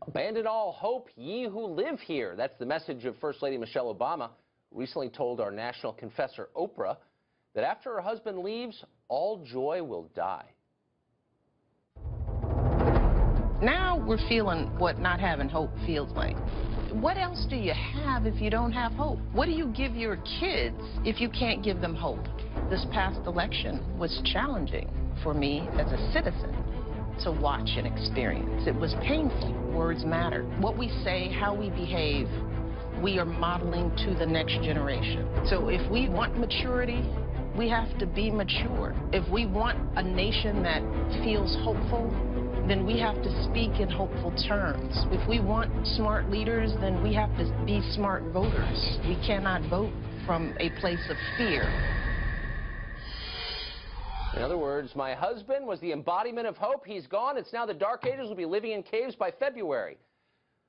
Abandon all hope, ye who live here. That's the message of First Lady Michelle Obama, who recently told our national confessor, Oprah, that after her husband leaves, all joy will die. Now we're feeling what not having hope feels like. What else do you have if you don't have hope? What do you give your kids if you can't give them hope? This past election was challenging for me as a citizen to watch and experience. It was painful. Words matter. What we say, how we behave, we are modeling to the next generation. So if we want maturity, we have to be mature. If we want a nation that feels hopeful, then we have to speak in hopeful terms. If we want smart leaders, then we have to be smart voters. We cannot vote from a place of fear. In other words, my husband was the embodiment of hope. He's gone. It's now the Dark Ages. We'll be living in caves by February.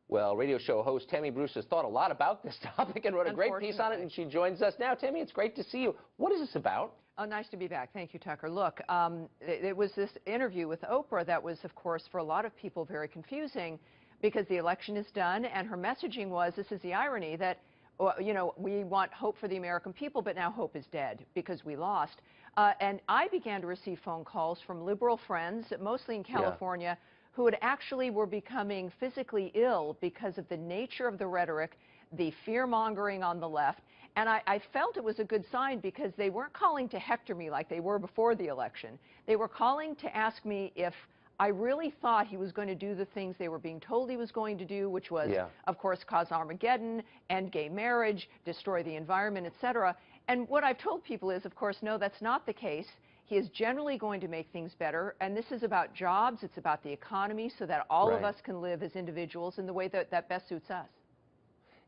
Well, radio show host Tammy Bruce has thought a lot about this topic and wrote a great piece on it, and she joins us now. Tammy, it's great to see you. What is this about? Oh, nice to be back. Thank you, Tucker. Look, it was this interview with Oprah that was, of course, for a lot of people very confusing because the election is done, and her messaging was, this is the irony, that, you know, we want hope for the American people, but now hope is dead because we lost. And I began to receive phone calls from liberal friends, mostly in California, who had actually were becoming physically ill because of the nature of the rhetoric, the fear-mongering on the left. And I felt it was a good sign because they weren't calling to hector me like they were before the election. They were calling to ask me if I really thought he was going to do the things they were being told he was going to do, which was, of course, cause Armageddon, end gay marriage, destroy the environment, etc. And what I've told people is, of course, no, that's not the case. He is generally going to make things better, and this is about jobs, it's about the economy, so that all of us can live as individuals in the way that best suits us.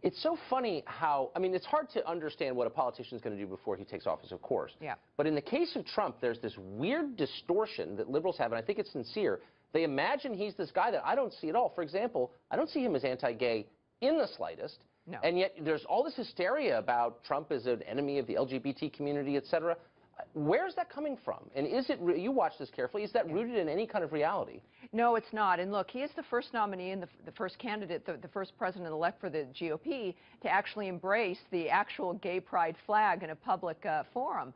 It's so funny how, I mean, it's hard to understand what a politician is going to do before he takes office, of course. Yeah. But in the case of Trump, there's this weird distortion that liberals have, and I think it's sincere. They imagine he's this guy that I don't see at all. For example, I don't see him as anti-gay in the slightest. No. And yet there's all this hysteria about Trump as an enemy of the LGBT community, et cetera. Where's that coming from? And is it, you watch this carefully, is that rooted in any kind of reality? No, it's not. And look, he is the first nominee and the first candidate, the first president-elect for the GOP to actually embrace the actual gay pride flag in a public forum.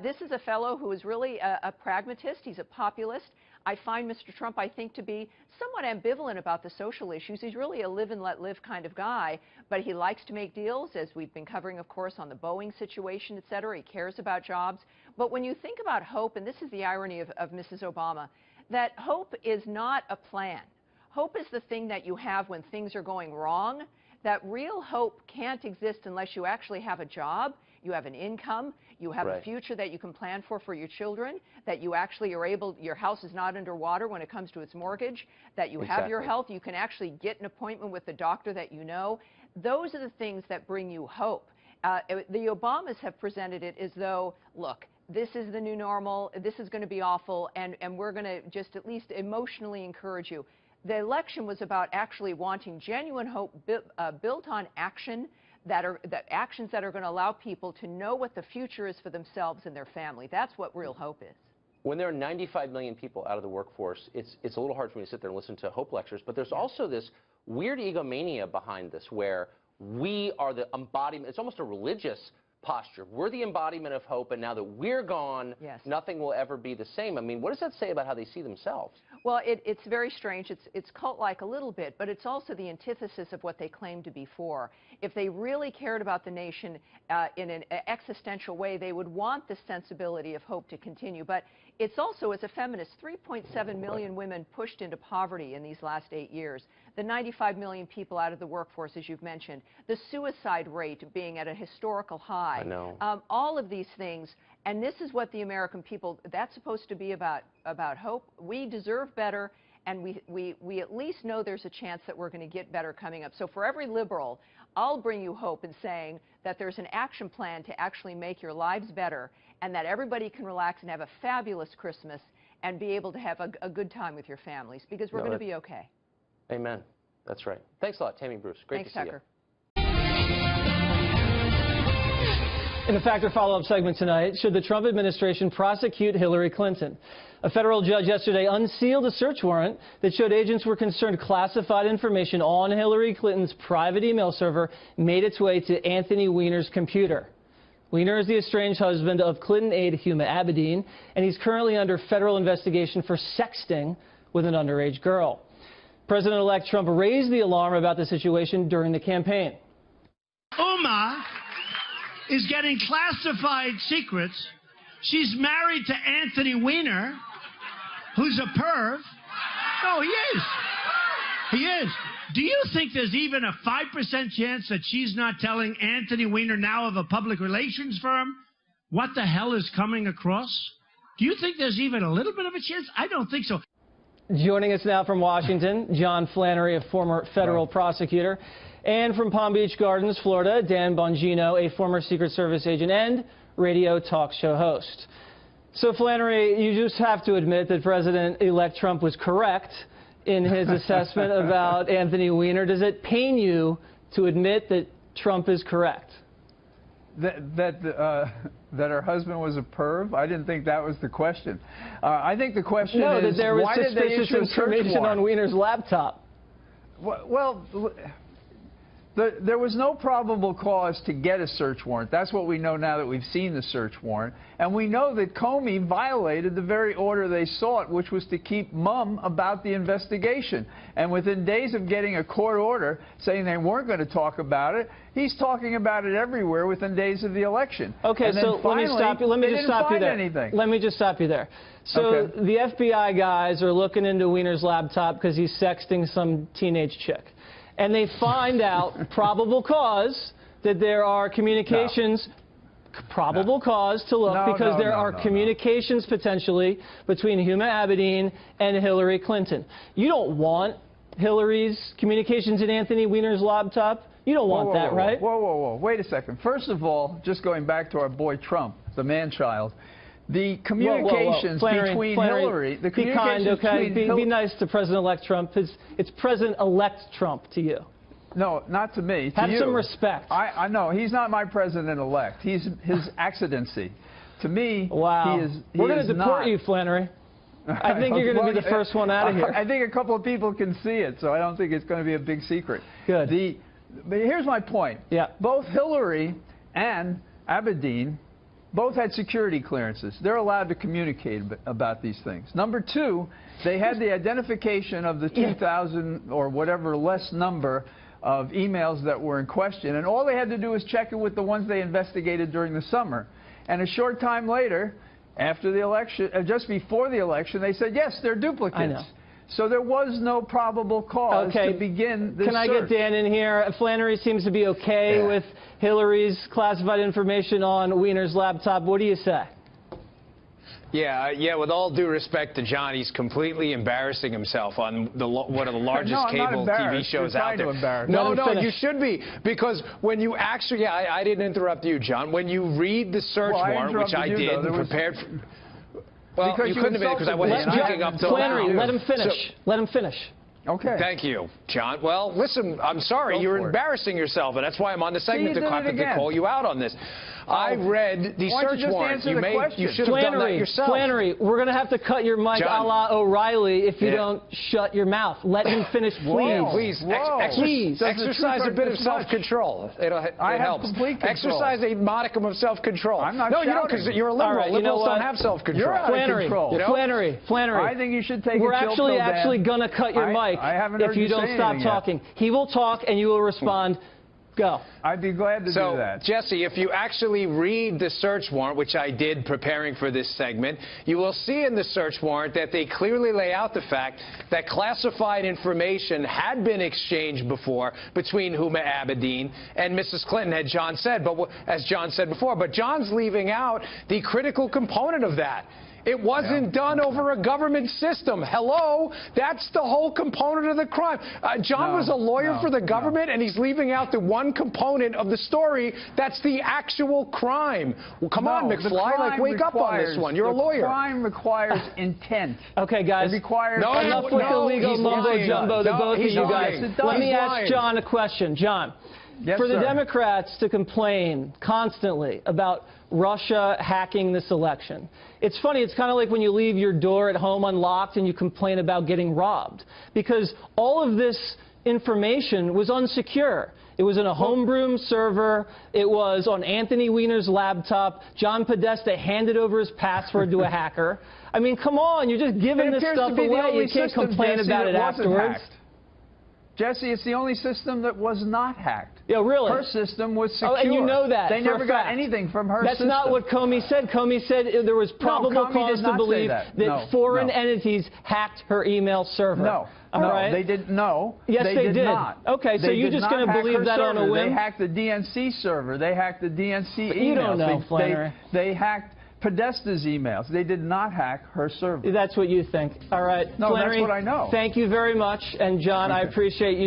This is a fellow who is really a pragmatist. He's a populist. I find Mr. Trump, I think, to be somewhat ambivalent about the social issues. He's really a live and let live kind of guy, but he likes to make deals, as we've been covering, of course, on the Boeing situation, et cetera. He cares about jobs. But when you think about hope, and this is the irony of Mrs. Obama, that hope is not a plan. Hope is the thing that you have when things are going wrong. That real hope can't exist unless you actually have a job, you have an income, you have a future that you can plan for your children, that you actually are able, your house is not underwater when it comes to its mortgage, that you have your health, you can actually get an appointment with the doctor that you know. Those are the things that bring you hope. The Obamas have presented it as though, look, this is the new normal, this is going to be awful, and we're going to just at least emotionally encourage you. The election was about actually wanting genuine hope built on action, actions that are going to allow people to know what the future is for themselves and their family. That's what real hope is. When there are 95 million people out of the workforce, it's a little hard for me to sit there and listen to hope lectures, but there's also this weird egomania behind this where we are the embodiment, it's almost a religious posture. We're the embodiment of hope, and now that we're gone, nothing will ever be the same. I mean, what does that say about how they see themselves? Well, it's very strange. It's cult-like a little bit, but it's also the antithesis of what they claim to be for. If they really cared about the nation in an existential way, they would want this sensibility of hope to continue. But it's also, as a feminist, 3.7 million women pushed into poverty in these last 8 years. The 95 million people out of the workforce, as you've mentioned. The suicide rate being at a historical high. I know. All of these things. And this is what the American people, that's supposed to be about hope. We deserve better, and we at least know there's a chance that we're going to get better coming up. So for every liberal, I'll bring you hope in saying that there's an action plan to actually make your lives better, and that everybody can relax and have a fabulous Christmas and be able to have a good time with your families, because we're going to be okay. Amen. That's right. Thanks a lot, Tammy Bruce. Great to see you. Thanks, Tucker. In the Factor follow-up segment tonight, should the Trump administration prosecute Hillary Clinton? A federal judge yesterday unsealed a search warrant that showed agents were concerned classified information on Hillary Clinton's private email server made its way to Anthony Weiner's computer. Weiner is the estranged husband of Clinton aide Huma Abedin, and he's currently under federal investigation for sexting with an underage girl. President-elect Trump raised the alarm about the situation during the campaign. Huma is getting classified secrets. She's married to Anthony Weiner, who's a perv. No, he is. He is. Do you think there's even a 5% chance that she's not telling Anthony Weiner, now of a public relations firm, what the hell is coming across? Do you think there's even a little bit of a chance? I don't think so. Joining us now from Washington, John Flannery, a former federal prosecutor. And from Palm Beach Gardens, Florida, Dan Bongino, a former Secret Service agent and radio talk show host. So, Flannery, you just have to admit that President-elect Trump was correct in his assessment about Anthony Weiner. Does it pain you to admit that Trump is correct? That her husband was a perv? I didn't think that was the question. I think the question is, that there was why did they suspicious issue a search information warrant? on Weiner's laptop. Well, there was no probable cause to get a search warrant. That's what we know now that we've seen the search warrant. And we know that Comey violated the very order they sought, which was to keep mum about the investigation. And within days of getting a court order saying they weren't going to talk about it, he's talking about it everywhere within days of the election. Okay, so let me stop you. Let me just stop you there. Anything. Let me just stop you there. So okay. The FBI guys are looking into Weiner's laptop because he's sexting some teenage chick. And they find out probable cause that there are communications, probable cause to look because there are communications potentially between Huma Abedin and Hillary Clinton. You don't want Hillary's communications in Anthony Weiner's laptop. You don't want that, right? Whoa. Wait a second. First of all, just going back to our boy Trump, the man-child, the communications between Hillary, the communications between Be nice to President-elect Trump. It's President-elect Trump to you. No, not to me. To Have you. some respect. I know he's not my president-elect. He's his accidency. To me, wow. he is. We're going to deport you, Flannery. I think you're going to be the first one out of here. I think a couple of people can see it, so I don't think it's going to be a big secret. Good. But here's my point. Yeah. Both Hillary and Abedin both had security clearances. They're allowed to communicate about these things. Number two, they had the identification of the 2,000 or whatever less number of emails that were in question, and all they had to do was check it with the ones they investigated during the summer. And a short time later, after the election, just before the election, they said, yes, they're duplicates. I know. So there was no probable cause to begin this Can I get Dan in here? Flannery seems to be okay with Hillary's classified information on Weiner's laptop. What do you say? Yeah, with all due respect to John, he's completely embarrassing himself on one of the largest cable TV shows out there. No, you should be, because when you actually, I didn't interrupt you, John. When you read the search warrant, which I did and prepared for... Well, you couldn't have been because I wasn't speaking up till Flannery, let him finish. Let him finish. Okay. Thank you, John. Well, listen, I'm sorry. You're embarrassing yourself, and that's why I'm on the segment to call you out on this. I read the search warrant. You should have done that yourself. Flannery, we're going to have to cut your mic a la O'Reilly if you don't shut your mouth. Let him finish, please. Please. Exercise a bit of self-control. It helps. Exercise a modicum of self-control. I'm not shouting. No, you don't, because you're a liberal. Liberals don't have self-control. You're out of control. Flannery. I think you should take We're actually going to cut your mic if you don't stop talking. He will talk and you will respond. Go. I'd be glad to do that. Jesse, if you actually read the search warrant, which I did preparing for this segment, you will see in the search warrant that they clearly lay out the fact that classified information had been exchanged before between Huma Abedin and Mrs. Clinton, as John said before. But John's leaving out the critical component of that. It wasn't done over a government system. Hello? That's the whole component of the crime. John was a lawyer for the government, and he's leaving out the one component of the story that's the actual crime. Well, come on, McFly, wake up on this one. You're a lawyer. The crime requires intent. Okay, guys. It requires enough with the legal mumbo-jumbo, the both of you guys. Let me ask John a question. John, Yes, For the sir. Democrats to complain constantly about Russia hacking this election, it's funny, it's kind of like when you leave your door at home unlocked and you complain about getting robbed, because all of this information was unsecure. It was in a homebrew server. It was on Anthony Weiner's laptop. John Podesta handed over his password to a hacker. I mean, come on, you're just giving this stuff away. You can't complain about it afterwards. Jesse, it's the only system that was not hacked. Yeah, really? Her system was secure. Oh, and you know that. They never got anything from her system. That's not what Comey said. Comey said there was probable cause to believe that foreign entities hacked her email server. No. Right? They didn't know. Yes, they did. Not. Okay, so you're just going to believe that on a whim? They hacked the DNC server. They hacked the DNC emails. You don't know, Flannery. They hacked Podesta's emails. They did not hack her server. That's what you think. All right. No, Flannery, that's what I know. Thank you very much. And, John, I appreciate you.